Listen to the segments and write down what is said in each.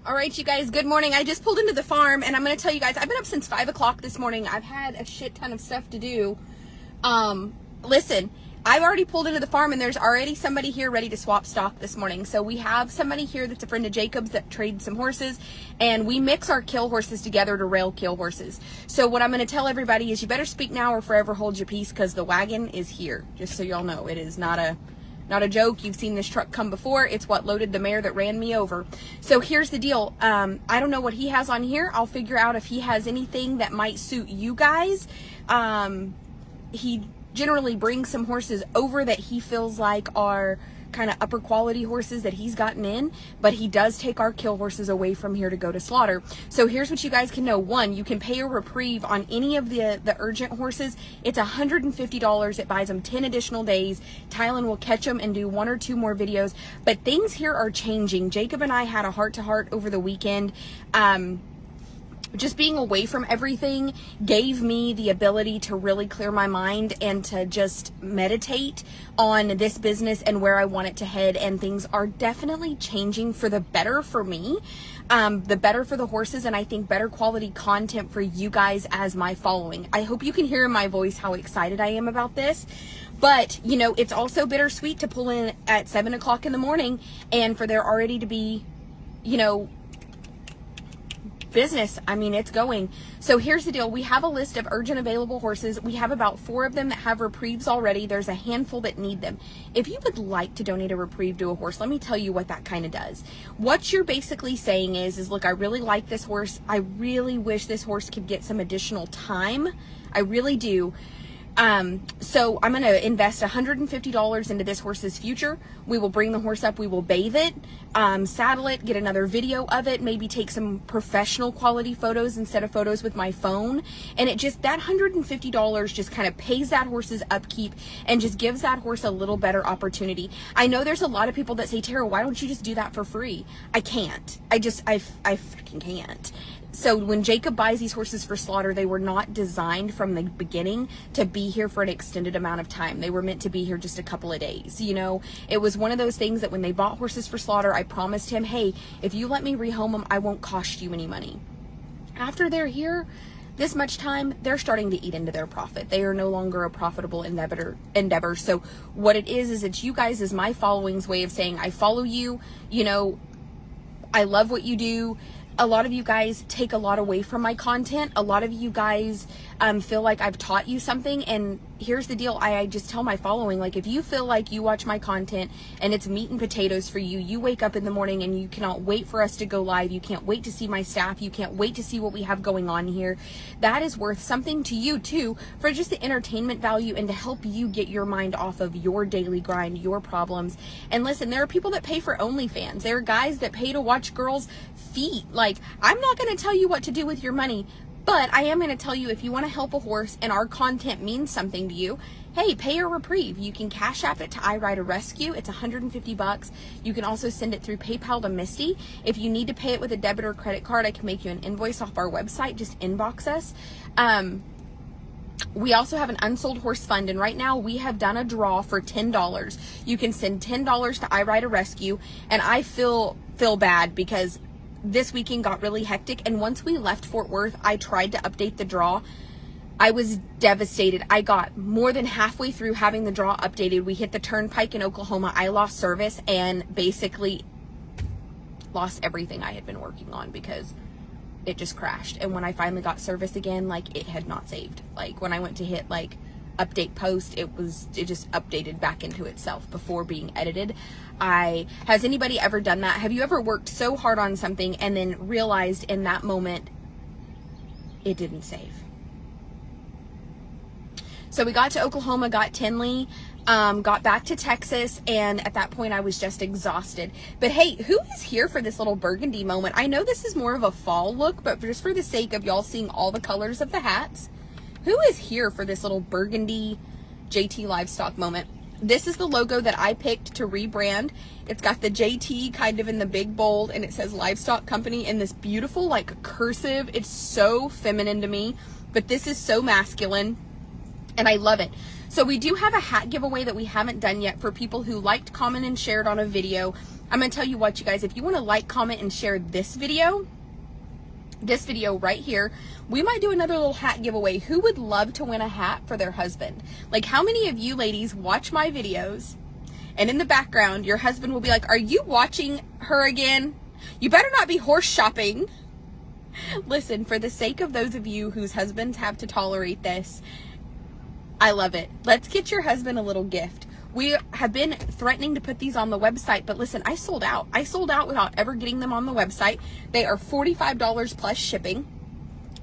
All right, you guys, good morning. I just pulled into the farm, and I'm going to tell you guys, I've been up since 5 o'clock this morning. I've had a shit ton of stuff to do. Listen, I've already pulled into the farm, and there's already somebody here ready to swap stock this morning. So we have somebody here that's a friend of Jacob's that trades some horses, and we mix our kill horses together to rail kill horses. So what I'm going to tell everybody is you better speak now or forever hold your peace, because the wagon is here, just so y'all know. It is not a joke. You've seen this truck come before. It's what loaded the mare that ran me over. So here's the deal. I don't know what he has on here. I'll figure out if he has anything that might suit you guys. He generally brings some horses over that he feels like are kind of upper quality horses that he's gotten in, but he does take our kill horses away from here to go to slaughter. So here's what you guys can know. One, you can pay a reprieve on any of the urgent horses. It's $150. It buys them 10 additional days. Tylen will catch them and do 1 or 2 more videos, but things here are changing. Jacob and I had a heart-to-heart over the weekend. Just being away from everything gave me the ability to really clear my mind and to just meditate on this business and where I want it to head. And things are definitely changing for the better for me, the better for the horses, and I think better quality content for you guys as my following. I hope you can hear in my voice how excited I am about this. But, you know, it's also bittersweet to pull in at 7 o'clock in the morning and for there already to be, you know, business. I mean, it's going. So here's the deal. We have a list of urgent available horses. We have about 4 of them that have reprieves already. There's a handful that need them. If you would like to donate a reprieve to a horse, let me tell you what that kind of does. What you're basically saying is look, I really like this horse. I really wish this horse could get some additional time. I really do. So I'm going to invest $150 into this horse's future. We will bring the horse up. We will bathe it, saddle it, get another video of it, maybe take some professional quality photos instead of photos with my phone. And it just, that $150 just kind of pays that horse's upkeep and just gives that horse a little better opportunity. I know there's a lot of people that say, Tara, why don't you just do that for free? I can't. I freaking can't. So when Jacob buys these horses for slaughter, they were not designed from the beginning to be here for an extended amount of time. They were meant to be here just a couple of days. You know, it was one of those things that when they bought horses for slaughter, I promised him, hey, if you let me rehome them, I won't cost you any money. After they're here this much time, they're starting to eat into their profit. They are no longer a profitable endeavor. So what it is it's you guys as my following's way of saying, I follow you, you know, I love what you do. A lot of you guys take a lot away from my content. A lot of you guys feel like I've taught you something. And here's the deal. I just tell my following, like, if you feel like you watch my content and it's meat and potatoes for you, you wake up in the morning and you cannot wait for us to go live. You can't wait to see my staff. You can't wait to see what we have going on here. That is worth something to you too, for just the entertainment value and to help you get your mind off of your daily grind, your problems. And listen, there are people that pay for OnlyFans. There are guys that pay to watch girls' feet. Like, I'm not going to tell you what to do with your money, but I am going to tell you, if you want to help a horse and our content means something to you, hey, pay a reprieve. You can Cash App it to I Ride a Rescue. It's $150. You can also send it through PayPal to Misty. If you need to pay it with a debit or credit card, I can make you an invoice off our website. Just inbox us. We also have an unsold horse fund, and right now we have done a draw for $10. You can send $10 to I Ride a Rescue, and I feel bad because this weekend got really hectic, and once we left Fort Worth, I tried to update the draw. I was devastated. I got more than halfway through having the draw updated. We hit the turnpike in Oklahoma. I lost service and basically lost everything I had been working on because it just crashed. And when I finally got service again, like, it had not saved. Like, when I went to hit like update post, it just updated back into itself before being edited. Has anybody ever done that? Have you ever worked so hard on something and then realized in that moment it didn't save? So we got to Oklahoma, got Tinley, got back to Texas, and at that point I was just exhausted. But hey, who is here for this little burgundy moment? I know this is more of a fall look, but just for the sake of y'all seeing all the colors of the hats, who is here for this little burgundy JT Livestock moment? This is the logo that I picked to rebrand. It's got the JT kind of in the big bold, and it says Livestock Company in this beautiful like cursive. It's so feminine to me, but this is so masculine, and I love it. So we do have a hat giveaway that we haven't done yet for people who liked, comment, and shared on a video. I'm going to tell you what, you guys, if you want to like, comment, and share this video right here, we might do another little hat giveaway. Who would love to win a hat for their husband? Like, how many of you ladies watch my videos and in the background your husband will be like, are you watching her again? You better not be horse shopping. Listen, for the sake of those of you whose husbands have to tolerate this, I love it. Let's get your husband a little gift. We have been threatening to put these on the website, but listen, I sold out. I sold out without ever getting them on the website. They are $45 plus shipping.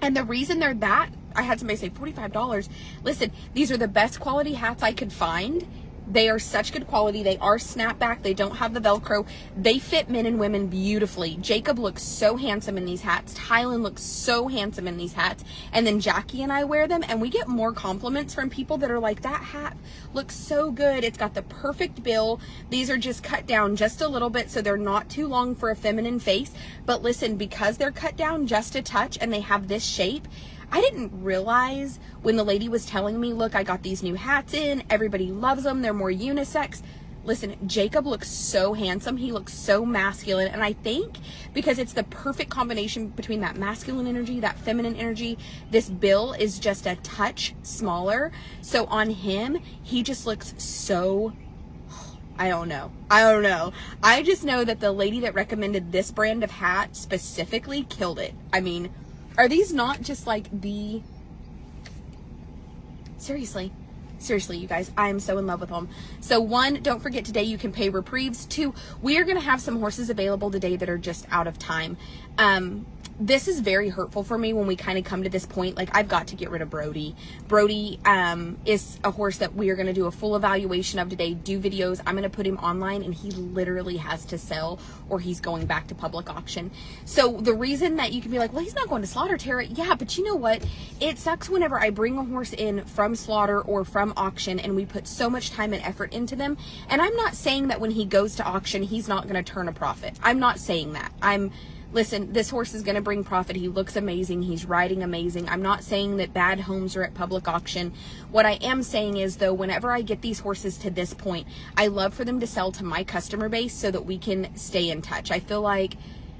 And the reason they're that, I had somebody say $45. Listen, these are the best quality hats I could find. They are such good quality. They are snapback. They don't have the Velcro. They fit men and women beautifully. Jacob looks so handsome in these hats. Tylen looks so handsome in these hats. And then Jackie and I wear them, and we get more compliments from people that are like, that hat looks so good. It's got the perfect bill. These are just cut down just a little bit, so they're not too long for a feminine face. But listen, because they're cut down just a touch and they have this shape, I didn't realize when the lady was telling me, look, I got these new hats in, everybody loves them, they're more unisex. Listen, Jacob looks so handsome, he looks so masculine, and I think because it's the perfect combination between that masculine energy, that feminine energy, this bill is just a touch smaller, so on him, he just looks so, I don't know. I just know that the lady that recommended this brand of hat specifically killed it. I mean, are these not just like the... Seriously, you guys, I am so in love with them. So 1, don't forget today you can pay reprieves. 2, we are going to have some horses available today that are just out of time. This is very hurtful for me when we kind of come to this point. Like, I've got to get rid of Brody. Brody is a horse that we are going to do a full evaluation of today, do videos. I'm going to put him online, and he literally has to sell or he's going back to public auction. So the reason that you can be like, well, he's not going to slaughter, Tara. Yeah, but you know what? It sucks whenever I bring a horse in from slaughter or from auction and we put so much time and effort into them. And I'm not saying that when he goes to auction, he's not going to turn a profit. I'm not saying that. Listen, this horse is going to bring profit. He looks amazing. He's riding amazing. I'm not saying that bad homes are at public auction. What I am saying is, though, whenever I get these horses to this point, I love for them to sell to my customer base so that we can stay in touch. I feel like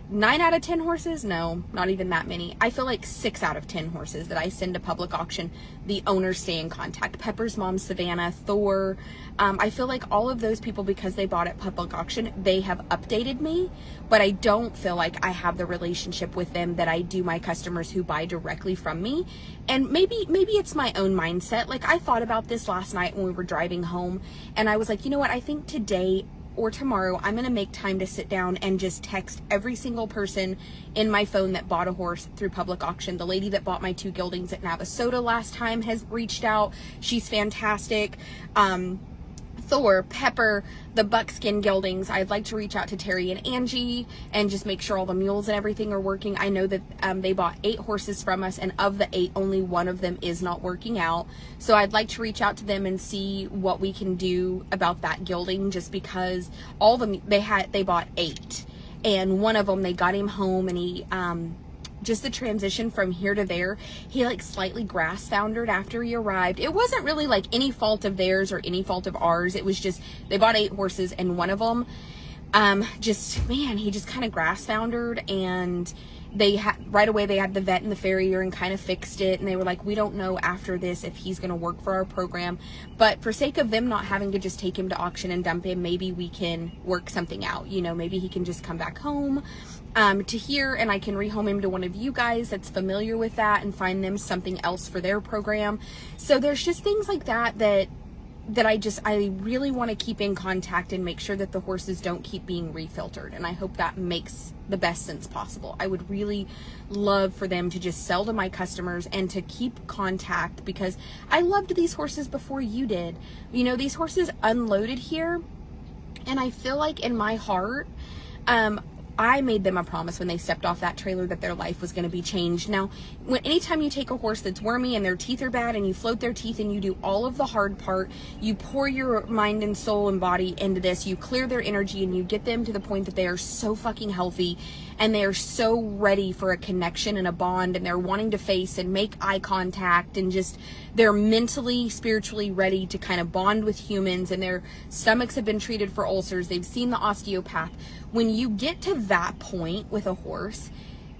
9 out of 10 horses, no, not even that many. I feel like 6 out of 10 horses that I send to public auction, the owners stay in contact. Pepper's mom, Savannah, Thor, I feel like all of those people, because they bought at public auction, they have updated me, but I don't feel like I have the relationship with them that I do my customers who buy directly from me. And maybe it's my own mindset. Like, I thought about this last night when we were driving home, and I was like, you know what, I think today or tomorrow I'm going to make time to sit down and just text every single person in my phone that bought a horse through public auction. The lady that bought my 2 geldings at Navasota last time has reached out. She's fantastic. Thor, Pepper, the buckskin geldings, I'd like to reach out to Terry and Angie and just make sure all the mules and everything are working. I know that they bought 8 horses from us, and of the 8, only 1 of them is not working out. So I'd like to reach out to them and see what we can do about that gelding, just because all of them, they bought 8, and 1 of them, they got him home, and he just the transition from here to there, he like slightly grass foundered after he arrived. It wasn't really like any fault of theirs or any fault of ours. It was just, they bought 8 horses, and 1 of them, he just kind of grass foundered, and right away they had the vet and the farrier and kind of fixed it, and they were like, we don't know after this if he's going to work for our program, but for sake of them not having to just take him to auction and dump him, maybe we can work something out. You know, maybe he can just come back home to here, and I can rehome him to one of you guys that's familiar with that and find them something else for their program. So there's just things like that I really want to keep in contact and make sure that the horses don't keep being refiltered. And I hope that makes the best sense possible. I would really love for them to just sell to my customers and to keep contact, because I loved these horses before you did. You know, these horses unloaded here, and I feel like in my heart, I made them a promise when they stepped off that trailer that their life was going to be changed. Now, anytime you take a horse that's wormy and their teeth are bad and you float their teeth and you do all of the hard part, you pour your mind and soul and body into this, you clear their energy and you get them to the point that they are so fucking healthy and they're so ready for a connection and a bond, and they're wanting to face and make eye contact, and just they're mentally, spiritually ready to kind of bond with humans, and their stomachs have been treated for ulcers. They've seen the osteopath. When you get to that point with a horse,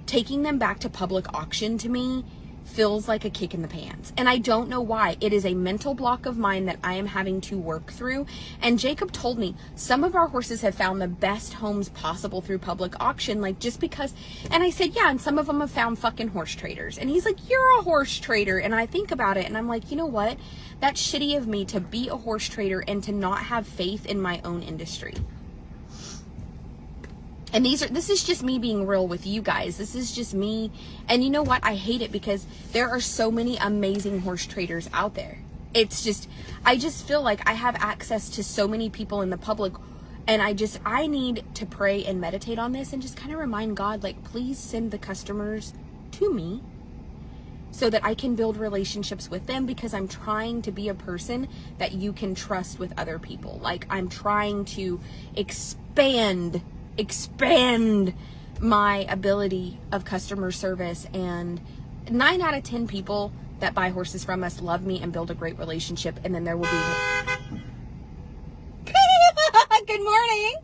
taking them back to public auction to me feels like a kick in the pants. And I don't know why. It is a mental block of mine that I am having to work through. And Jacob told me some of our horses have found the best homes possible through public auction, like just because. And I said, yeah, and some of them have found fucking horse traders. And he's like, you're a horse trader. And I think about it and I'm like, you know what? That's shitty of me to be a horse trader and to not have faith in my own industry. And this is just me being real with you guys. This is just me. And you know what? I hate it because there are so many amazing horse traders out there. It's just, I just feel like I have access to so many people in the public, and I need to pray and meditate on this and just kind of remind God, like, please send the customers to me so that I can build relationships with them, because I'm trying to be a person that you can trust with other people. Like, I'm trying to expand my ability of customer service, and 9 out of 10 people that buy horses from us love me and build a great relationship. And then there will be good morning.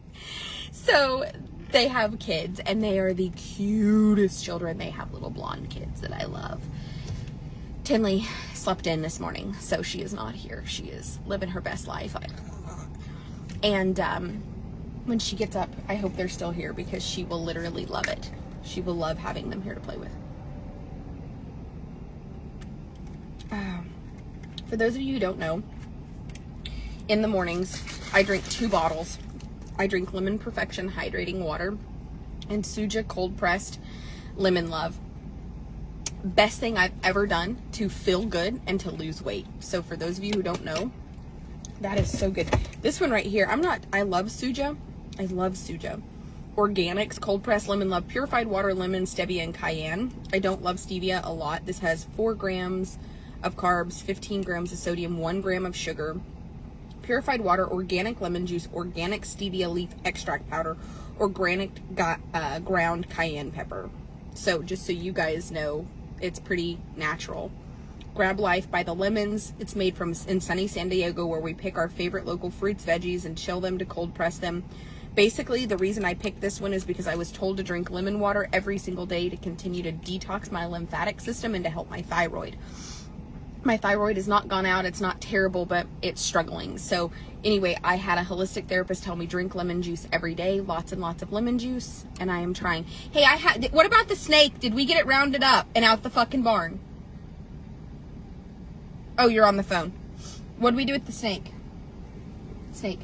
So they have kids, and they are the cutest children. They have little blonde kids that I love. Tinley slept in this morning, so she is not here. She is living her best life. And when she gets up, I hope they're still here, because she will literally love it. She will love having them here to play with. For those of you who don't know, in the mornings, I drink 2 bottles. I drink Lemon Perfection Hydrating Water and Suja Cold Pressed Lemon Love. Best thing I've ever done to feel good and to lose weight. So for those of you who don't know, that is so good. This one right here, I love Suja. I love Suja. Organics, cold pressed lemon love, purified water, lemon, stevia, and cayenne. I don't love stevia a lot. This has 4 grams of carbs, 15 grams of sodium, 1 gram of sugar. Purified water, organic lemon juice, organic stevia leaf extract powder, organic ground cayenne pepper. So just so you guys know, it's pretty natural. Grab Life by the Lemons. It's made in sunny San Diego, where we pick our favorite local fruits, veggies, and chill them to cold press them. Basically, the reason I picked this one is because I was told to drink lemon water every single day to continue to detox my lymphatic system and to help my thyroid. My thyroid has not gone out. It's not terrible, but it's struggling. So anyway, I had a holistic therapist tell me drink lemon juice every day, lots and lots of lemon juice, and I am trying. Hey, what about the snake? Did we get it rounded up and out the fucking barn? Oh, you're on the phone. What do we do with the snake? Snake.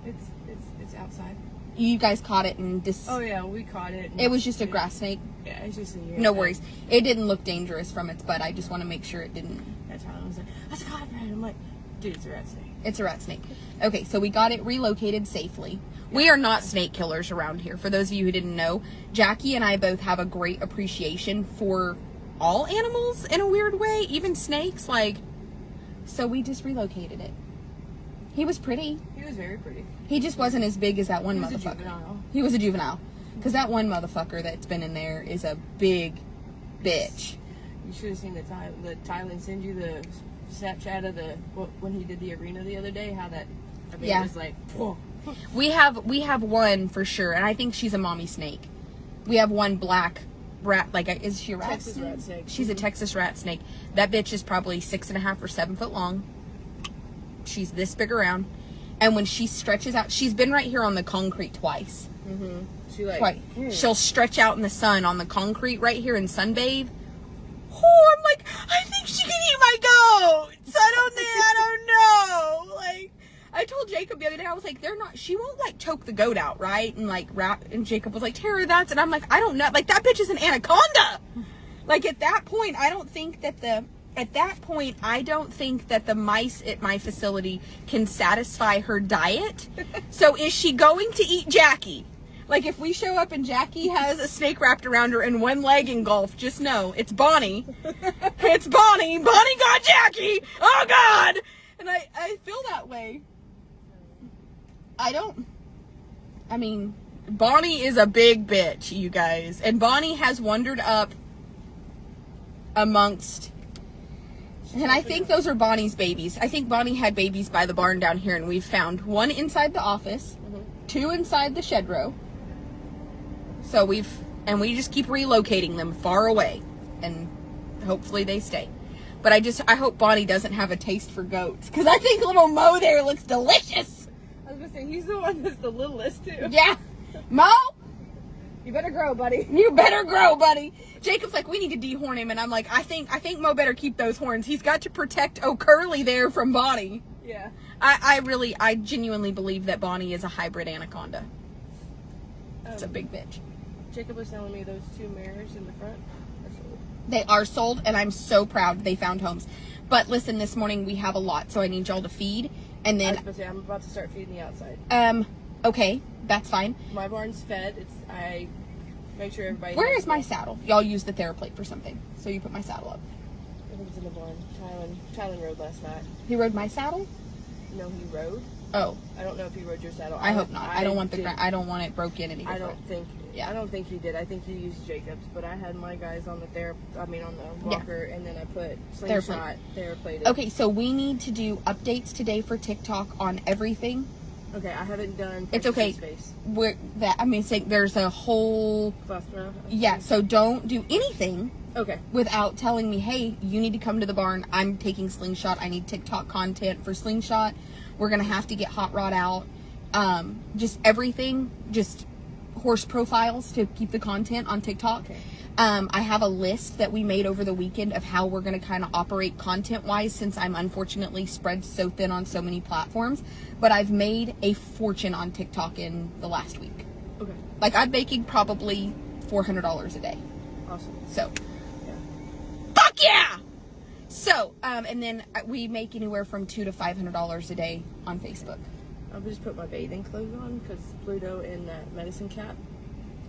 It's outside. You guys caught it and Oh yeah, we caught it. It was just a grass snake. Yeah, it's just a year. No worries. It didn't look dangerous from its butt. I just want to make sure it didn't. That's how I was like, that's a copperhead. I'm like, dude, it's a rat snake. It's a rat snake. Okay, so we got it relocated safely. We are not snake killers around here. For those of you who didn't know, Jackie and I both have a great appreciation for all animals in a weird way, even snakes. So we just relocated it. He was pretty. He was very pretty. He just wasn't as big as that one motherfucker. A juvenile. He was a juvenile. Because that one motherfucker that's been in there is a big bitch. You should have seen the Thailand send you the Snapchat of when he did the arena the other day. How that it was like. Whoa. We have one for sure, and I think she's a mommy snake. We have one black rat. Is she a rat? Texas rat snake. She's a Texas rat snake. That bitch is probably 6.5 or 7 foot long. She's this big around, and when she stretches out, she's been right here on the concrete twice. Mm-hmm. She'll stretch out in the sun on the concrete right here and sunbathe. Oh, I'm like, I think she can eat my goats. I don't know. I told Jacob the other day, I was like, she won't choke the goat out, right? And wrap, and Jacob was like, Tara, and I'm like, I don't know. That bitch is an anaconda. At that point, I don't think that the mice at my facility can satisfy her diet. So is she going to eat Jackie? If we show up and Jackie has a snake wrapped around her and one leg engulfed, just know it's Bonnie. It's Bonnie. Bonnie got Jackie. Oh, God. And I feel that way. Bonnie is a big bitch, you guys. And Bonnie has wandered up amongst... And I think those are Bonnie's babies. I think Bonnie had babies by the barn down here, and we've found one inside the office, two inside the shed row. So we just keep relocating them far away, and hopefully they stay. But I hope Bonnie doesn't have a taste for goats, because I think little Mo there looks delicious. I was gonna say, he's the one that's the littlest too. Yeah. Mo, You better grow, buddy. you better grow, buddy. Jacob's like, we need to dehorn him, and I'm like, I think Mo better keep those horns. He's got to protect O'Curly there from Bonnie. Yeah. I genuinely believe that Bonnie is a hybrid anaconda. It's a big bitch. Jacob was telling me those two mares in the front are sold. They are sold, and I'm so proud they found homes. But listen, this morning we have a lot, so I need y'all to feed, and I was then about to say, I'm about to start feeding the outside. okay, that's fine. My barn's fed. I make sure everybody. Where knows is my that. saddle? Y'all use the TheraPlate for something, so you put my saddle up. I think it's in the barn. Tylen rode last night. He rode my saddle? No, he rode. Oh, I don't know if he rode your saddle. I hope not. I don't want did- I don't want it broken any I different. don't think. Yeah. I don't think he did. I think he used Jacob's, but I had my guys on the on the walker, and then I put slingshot TheraPlate. Okay, so we need to do updates today for TikTok on everything. Okay, I haven't done. It's okay. Space. There's a whole so don't do anything Okay. without telling me, hey, you need to come to the barn. I'm taking Slingshot. I need TikTok content for Slingshot. We're gonna have to get Hot Rod out. Just everything, just horse profiles to keep the content on TikTok. Okay. I have a list that we made over the weekend of how we're going to kind of operate content-wise, since I'm unfortunately spread so thin on so many platforms. But I've made a fortune on TikTok in the last week. Okay. Like, I'm making probably $400 a day. Awesome. So, Yeah. fuck yeah! So, and then we make anywhere from $200 to $500 a day on Facebook. I'll just put my bathing clothes on because Pluto and that medicine cat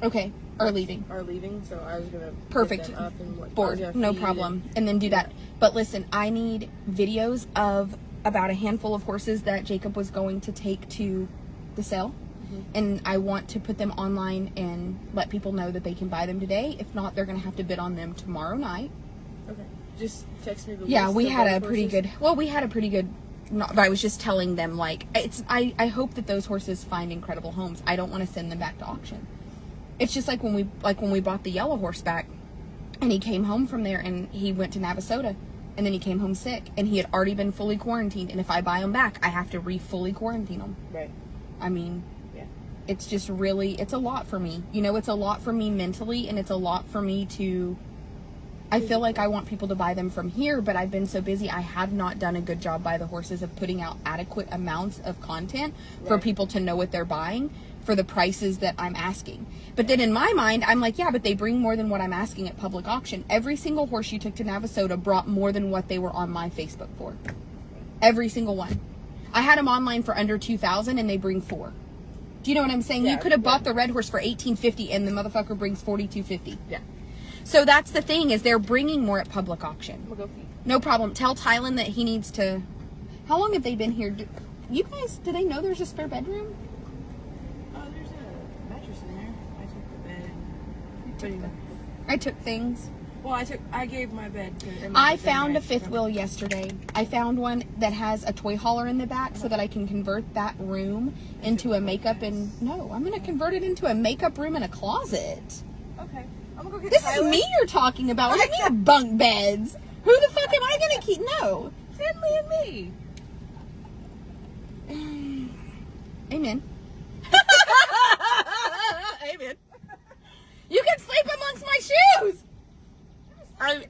Okay, are leaving. are leaving, so I was gonna Perfect. Put them up and I Board, was gonna no feed problem. And then do that. But listen, I need videos of about a handful of horses that Jacob was going to take to the sale. And I want to put them online and let people know that they can buy them today. If not, they're going to have to bid on them tomorrow night. Okay. Just text me the Yeah, list we of had those a pretty horses. good. Well, we had a pretty good. But I was just telling them, like, it's. I hope that those horses find incredible homes. I don't want to send them back to auction. It's just like when we bought the yellow horse back, and he came home from there and he went to Navasota, and then he came home sick, and he had already been fully quarantined. And if I buy him back, I have to fully quarantine him. Right. I mean, Yeah. it's just really, it's a lot for me. You know, it's a lot for me mentally, and it's a lot for me to. I feel like I want people to buy them from here, but I've been so busy. I have not done a good job by the horses of putting out adequate amounts of content for Right. people to know what they're buying for the prices that I'm asking. But then in my mind, I'm like, yeah, but they bring more than what I'm asking at public auction. Every single horse you took to Navasota brought more than what they were on my Facebook for. Every single one. I had them online for under $2,000 and they bring 4. Do you know what I'm saying? Yeah, You could have bought yeah. the red horse for $18.50 and the motherfucker brings $42.50. Yeah. So that's the thing, is they're bringing more at public auction. I'm gonna go feed. No problem. Tell Tylen that he needs to. How long have they been here? You guys, do they know there's a spare bedroom? Oh, there's a mattress in there. I took the bed. What do you know? I took things. Well, I gave my bed to Emma. I found a fifth wheel yesterday. I found one that has a toy hauler in the back so that I can convert that room into a makeup and no, I'm going to convert it into a makeup room and a closet. Okay. I'm gonna go get This Tyler. is me you're talking about. What do you mean bunk beds? Who the fuck am I going to keep? No. Finley and me. Amen. Amen. You can sleep amongst my shoes.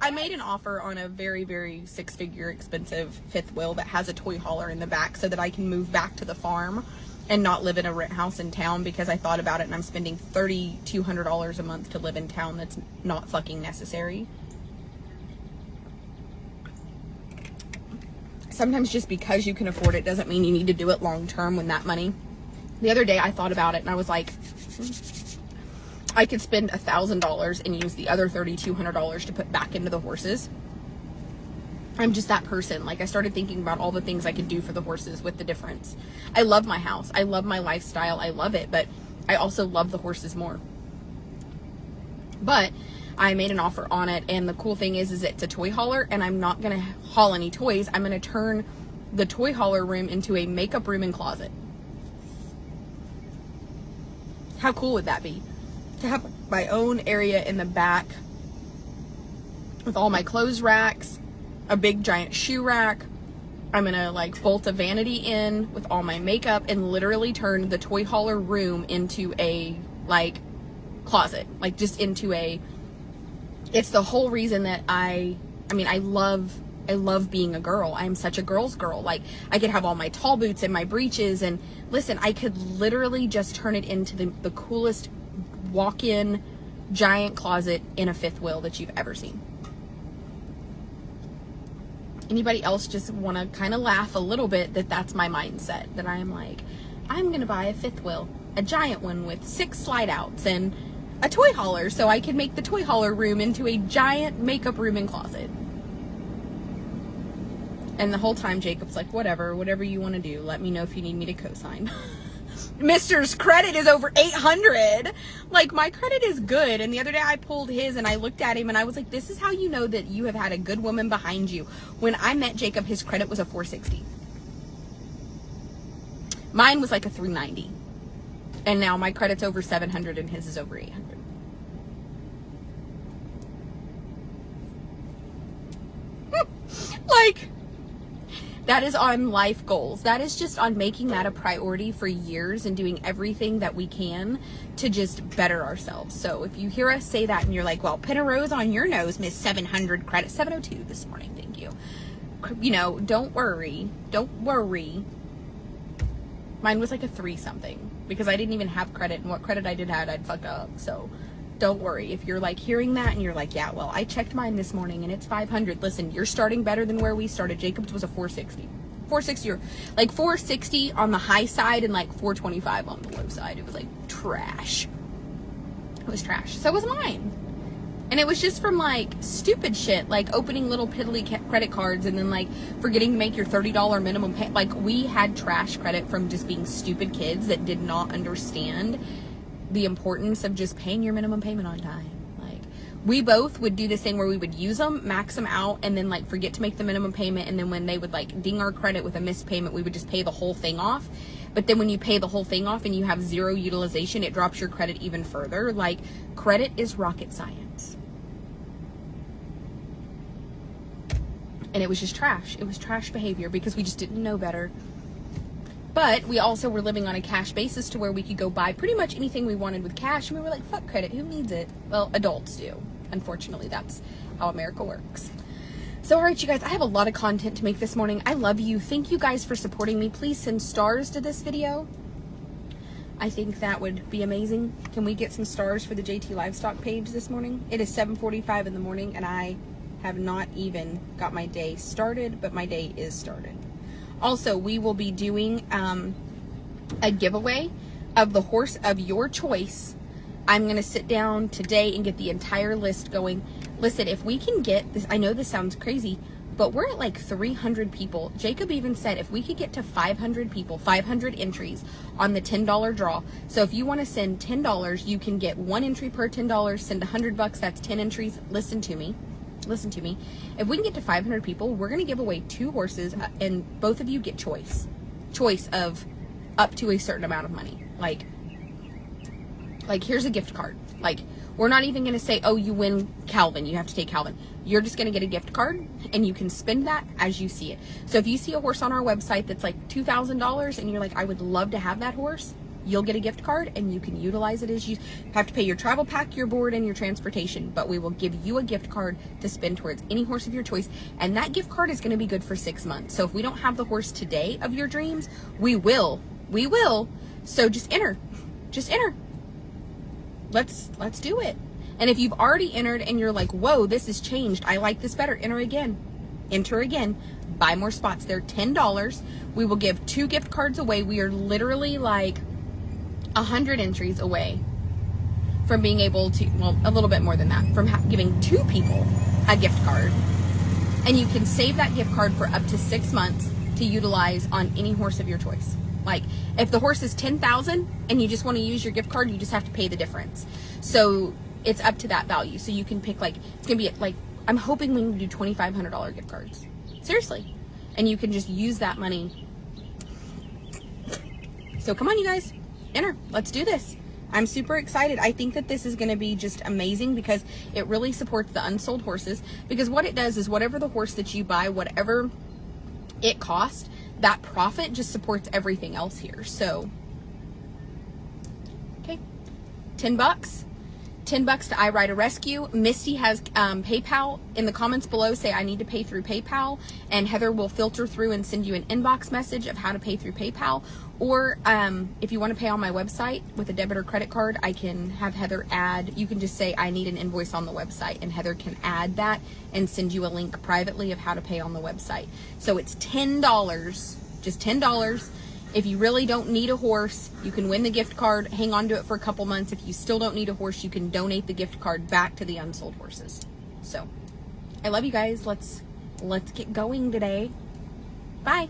I made an offer on a very, very 6-figure expensive fifth wheel that has a toy hauler in the back so that I can move back to the farm and not live in a rent house in town, because I thought about it and I'm spending $3,200 a month to live in town. That's not fucking necessary. Sometimes just because you can afford it doesn't mean you need to do it long term when that money. The other day I thought about it and I was like, I could spend $1,000 and use the other $3,200 to put back into the horses. I'm just that person. Like, I started thinking about all the things I could do for the horses with the difference. I love my house. I love my lifestyle. I love it. But I also love the horses more. But I made an offer on it, and the cool thing is it's a toy hauler, and I'm not going to haul any toys. I'm going to turn the toy hauler room into a makeup room and closet. How cool would that be? To have my own area in the back with all my clothes racks, a big giant shoe rack. I'm going to like bolt a vanity in with all my makeup and literally turn the toy hauler room into a like closet, like just into a, it's the whole reason that I love being a girl. I'm such a girl's girl. Like, I could have all my tall boots and my breeches, and listen, I could literally just turn it into the coolest walk-in giant closet in a fifth wheel that you've ever seen. Anybody else just want to kind of laugh a little bit that that's my mindset, that I am like, I'm going to buy a fifth wheel, a giant one with 6 slide outs and a toy hauler, so I could make the toy hauler room into a giant makeup room and closet. And the whole time Jacob's like, whatever you want to do. Let me know if you need me to co-sign. Mister's credit is over 800. Like, my credit is good. And the other day I pulled his and I looked at him and I was like, this is how you know that you have had a good woman behind you. When I met Jacob, his credit was a 460. Mine was like a 390. And now my credit's over 700 and his is over 800. Like, that is on life goals. That is just on making that a priority for years and doing everything that we can to just better ourselves. So if you hear us say that and you're like, well, pin a rose on your nose, Miss 700 credit, 702 this morning, thank you. You know, don't worry. Mine was like a 3 something because I didn't even have credit, and what credit I did had, I'd fucked up. So don't worry. If you're like hearing that and you're like, yeah, well, I checked mine this morning and it's 500. Listen, you're starting better than where we started. Jacob's was a 460. 460 or like 460 on the high side and like 425 on the low side. It was like trash. It was trash. So was mine. And it was just from like stupid shit, like opening little piddly credit cards and then like forgetting to make your $30 minimum pay. Like, we had trash credit from just being stupid kids that did not understand the importance of just paying your minimum payment on time. Like, we both would do this thing where we would use them, max them out, and then like forget to make the minimum payment. And then when they would like ding our credit with a missed payment, we would just pay the whole thing off. But then when you pay the whole thing off and you have 0 utilization, it drops your credit even further. Like, credit is rocket science. And it was just trash. It was trash behavior because we just didn't know better. But we also were living on a cash basis to where we could go buy pretty much anything we wanted with cash. And we were like, fuck credit. Who needs it? Well, adults do. Unfortunately, that's how America works. So, all right, you guys, I have a lot of content to make this morning. I love you. Thank you guys for supporting me. Please send stars to this video. I think that would be amazing. Can we get some stars for the JT Livestock page this morning? It is 7:45 in the morning, and I have not even got my day started, but my day is started. Also, we will be doing a giveaway of the horse of your choice. I'm going to sit down today and get the entire list going. Listen, if we can get this, I know this sounds crazy, but we're at like 300 people. Jacob even said if we could get to 500 people, 500 entries on the $10 draw. So if you want to send $10, you can get 1 entry per $10, send $100, that's 10 entries. Listen to me. If we can get to 500 people, we're going to give away 2 horses, and both of you get choice of up to a certain amount of money. Like here's a gift card. Like, we're not even going to say, oh, you win Calvin, you have to take Calvin. You're just going to get a gift card, and you can spend that as you see it. So if you see a horse on our website that's like $2,000 and you're like, I would love to have that horse, you'll get a gift card and you can utilize it as you have to pay your travel pack, your board, and your transportation. But we will give you a gift card to spend towards any horse of your choice. And that gift card is going to be good for 6 months. So if we don't have the horse today of your dreams, we will. So just enter. Let's do it. And if you've already entered and you're like, whoa, this has changed, I like this better, enter again. Buy more spots. They're $10. We will give 2 gift cards away. We are literally like 100 entries away from being able to, well, a little bit more than that, from giving 2 people a gift card. And you can save that gift card for up to 6 months to utilize on any horse of your choice. Like, if the horse is $10,000 and you just want to use your gift card, you just have to pay the difference. So it's up to that value. So you can pick, like, it's gonna be like, I'm hoping we can do $2,500 gift cards. Seriously. And you can just use that money. So come on, you guys, enter. Let's do this. I'm super excited. I think that this is going to be just amazing because it really supports the unsold horses. Because what it does is whatever the horse that you buy, whatever it costs, that profit just supports everything else here. So, okay, $10. $10 to I Ride a Rescue. Misty has PayPal. In the comments below, say I need to pay through PayPal, and Heather will filter through and send you an inbox message of how to pay through PayPal. Or if you want to pay on my website with a debit or credit card, I can have Heather add. You can just say I need an invoice on the website, and Heather can add that and send you a link privately of how to pay on the website. So it's $10, just $10. If you really don't need a horse, you can win the gift card, hang on to it for a couple months. If you still don't need a horse, you can donate the gift card back to the unsold horses. So, I love you guys. Let's get going today. Bye.